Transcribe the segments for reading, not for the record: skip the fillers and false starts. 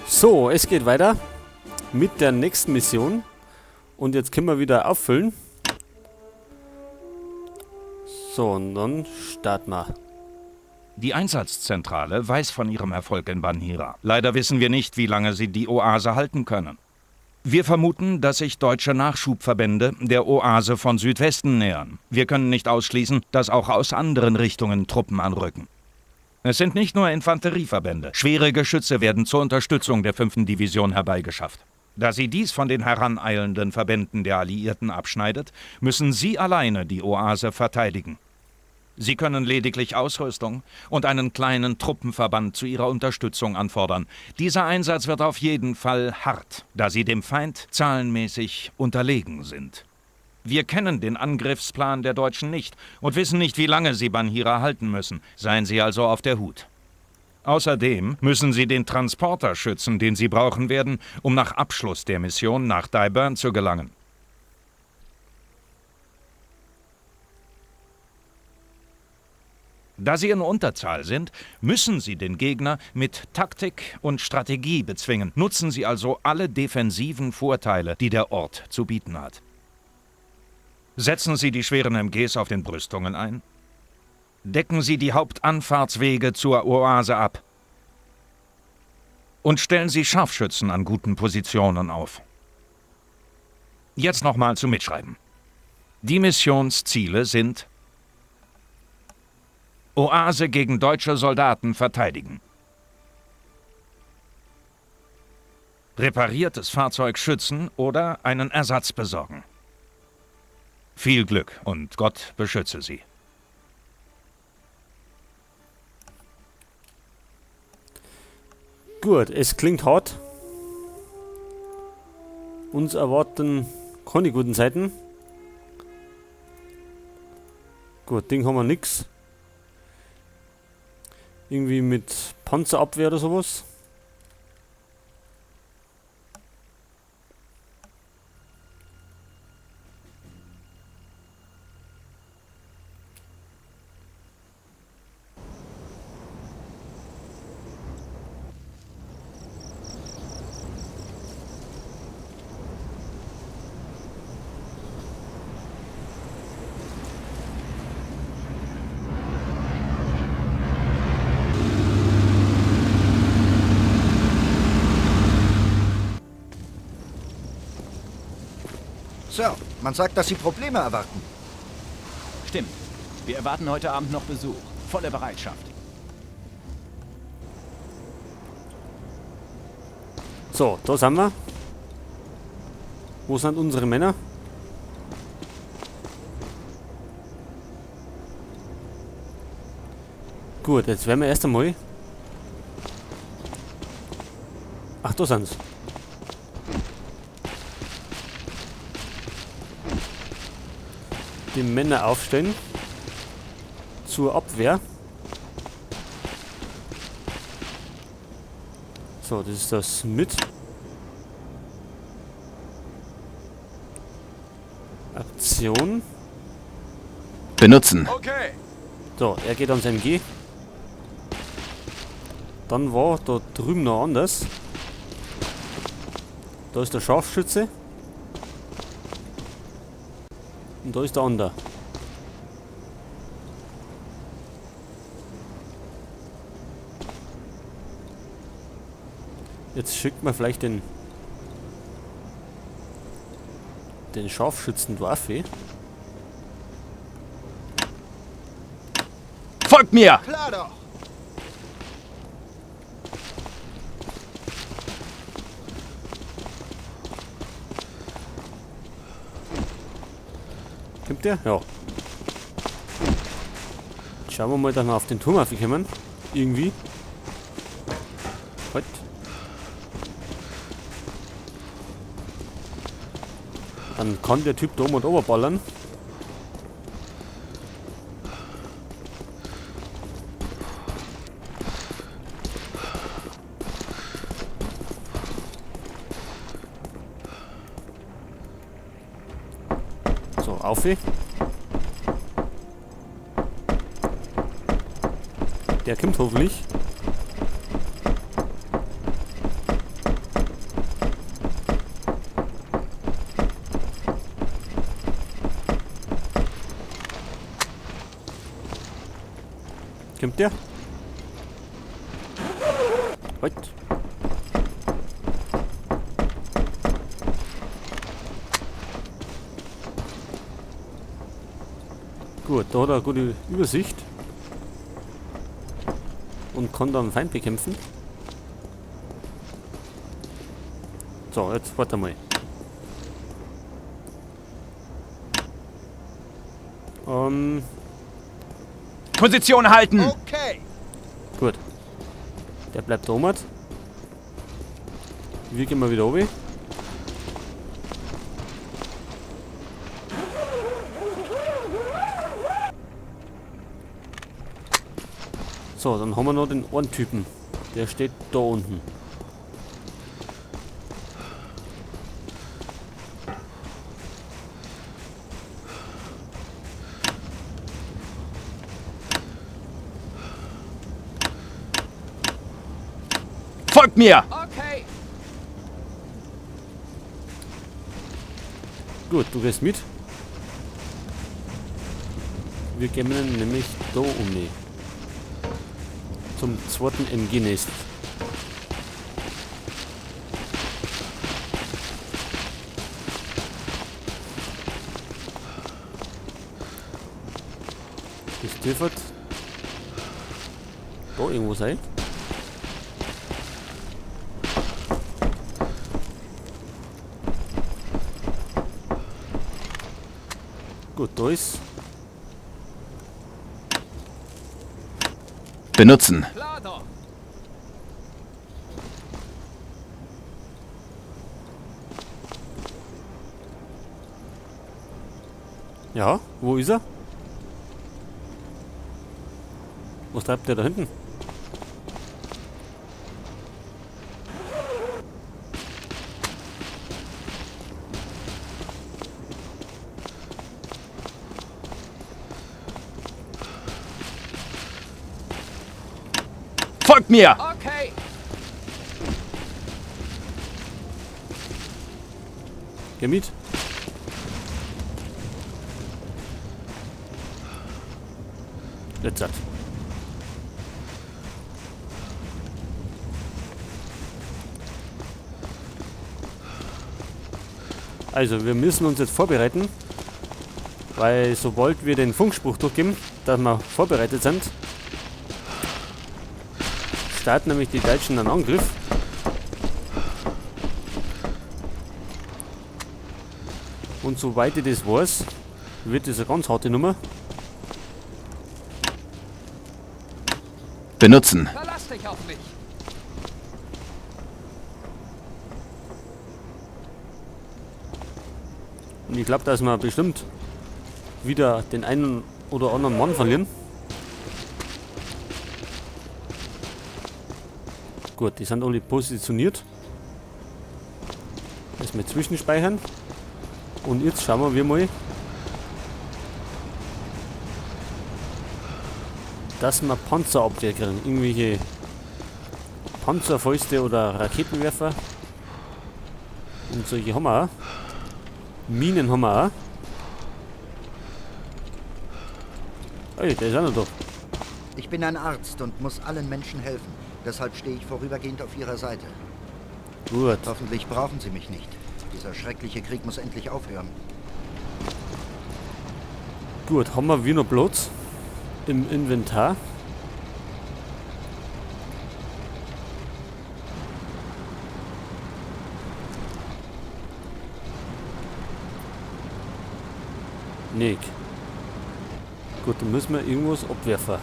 So, es geht weiter mit der nächsten Mission. Und jetzt können wir wieder auffüllen. So, und dann starten wir. Die Einsatzzentrale weiß von ihrem Erfolg in Banhira. Leider wissen wir nicht, wie lange sie die Oase halten können. Wir vermuten, dass sich deutsche Nachschubverbände der Oase von Südwesten nähern. Wir können nicht ausschließen, dass auch aus anderen Richtungen Truppen anrücken. Es sind nicht nur Infanterieverbände. Schwere Geschütze werden zur Unterstützung der 5. Division herbeigeschafft. Da sie dies von den heraneilenden Verbänden der Alliierten abschneidet, müssen sie alleine die Oase verteidigen. Sie können lediglich Ausrüstung und einen kleinen Truppenverband zu ihrer Unterstützung anfordern. Dieser Einsatz wird auf jeden Fall hart, da sie dem Feind zahlenmäßig unterlegen sind. Wir kennen den Angriffsplan der Deutschen nicht und wissen nicht, wie lange sie Banhira halten müssen. Seien Sie also auf der Hut. Außerdem müssen sie den Transporter schützen, den sie brauchen werden, um nach Abschluss der Mission nach Daiburn zu gelangen. Da sie in Unterzahl sind, müssen sie den Gegner mit Taktik und Strategie bezwingen. Nutzen sie also alle defensiven Vorteile, die der Ort zu bieten hat. Setzen Sie die schweren MGs auf den Brüstungen ein. Decken Sie die Hauptanfahrtswege zur Oase ab. Und stellen Sie Scharfschützen an guten Positionen auf. Jetzt nochmal zum Mitschreiben. Die Missionsziele sind: Oase gegen deutsche Soldaten verteidigen. Repariertes Fahrzeug schützen oder einen Ersatz besorgen. Viel Glück und Gott beschütze Sie. Gut, es klingt hart. Uns erwarten keine guten Zeiten. Gut, Ding haben wir nix. Irgendwie mit Panzerabwehr oder sowas. Sir, man sagt, dass Sie Probleme erwarten. Stimmt. Wir erwarten heute Abend noch Besuch. Volle Bereitschaft. So, da sind wir. Wo sind unsere Männer? Gut, jetzt werden wir erst einmal... Ach, da sind sie. Die Männer aufstellen zur Abwehr. So, das ist das mit. Aktion. Benutzen. Okay. So, er geht ans MG. Dann war da drüben noch anders. Da ist der Scharfschütze. Und da ist der andere. Jetzt schickt man vielleicht den Scharfschützen Waffe. Folgt mir! Klar doch. Kommt der? Ja. Schauen wir mal, dass wir auf den Turm aufkommen. Irgendwie. Halt. Dann kann der Typ da oben und oberballern. So, auf. Der kommt hoffentlich. kommt der? Halt. Gut, da hat er eine gute Übersicht. Und kann dann Feind bekämpfen. So, jetzt warte mal. Position halten! Okay. Gut. Der bleibt da oben. Wir gehen mal wieder oben. So, dann haben wir noch den Ohrentypen. Der steht da unten. Folgt mir! Okay. Gut, du gehst mit. Wir gehen nämlich da um. Zum zweiten MG-Nest. Das dürfte da irgendwo sein. Gut, da ist. Benutzen. Klar doch. Ja, wo ist er? Was treibt der da hinten? Folgt mir! Okay. Geh mit. Jetzt hat. Also, wir müssen uns jetzt vorbereiten, weil sobald wir den Funkspruch durchgeben, dass wir vorbereitet sind, starten nämlich die Deutschen einen Angriff. Und soweit ich das weiß, wird das eine ganz harte Nummer. Benutzen. Verlass dich auf mich. Und ich glaube, dass wir bestimmt wieder den einen oder anderen Mann verlieren. Gut, die sind alle positioniert. Erstmal zwischenspeichern. Und jetzt schauen wir mal, dass wir Panzerabwehr kriegen. Irgendwelche Panzerfäuste oder Raketenwerfer. Und solche haben wir auch. Minen haben wir auch. Hey, der ist auch noch da. Ich bin ein Arzt und muss allen Menschen helfen. Deshalb stehe ich vorübergehend auf Ihrer Seite. Gut. Hoffentlich brauchen Sie mich nicht. Dieser schreckliche Krieg muss endlich aufhören. Gut, haben wir wieder Platz im Inventar. Nick. Gut, dann müssen wir irgendwas abwerfen.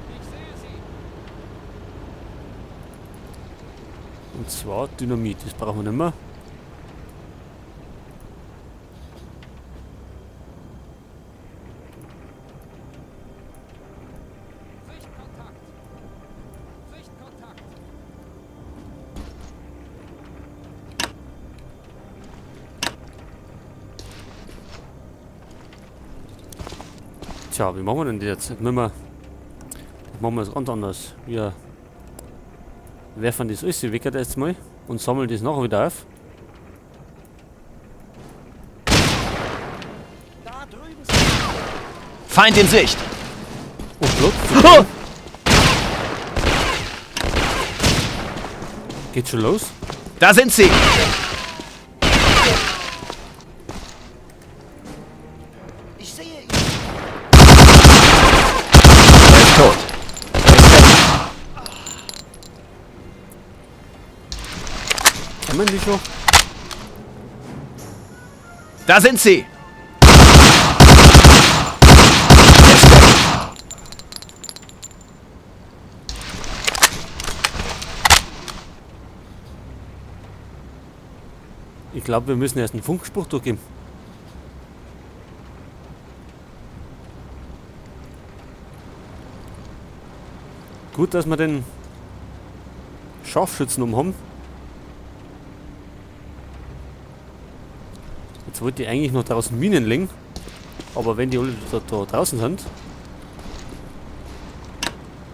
Ich sehe sie. Und zwar Dynamit, das brauchen wir nicht mehr. Sichtkontakt. Sichtkontakt. Tja, wie machen wir denn das jetzt? Machen wir es ganz anders. Wir werfen das alles weg jetzt mal und sammeln das nachher wieder auf. Feind in Sicht! Oh, Blut. Geht schon los? Da sind sie! Ich sehe ihn. Er ist tot. Kann man die schon? Da sind sie! Ich glaube, wir müssen erst einen Funkspruch durchgeben. Gut, dass wir den Scharfschützen haben. Jetzt wollte ich eigentlich noch draußen Minen legen. Aber wenn die alle da draußen sind,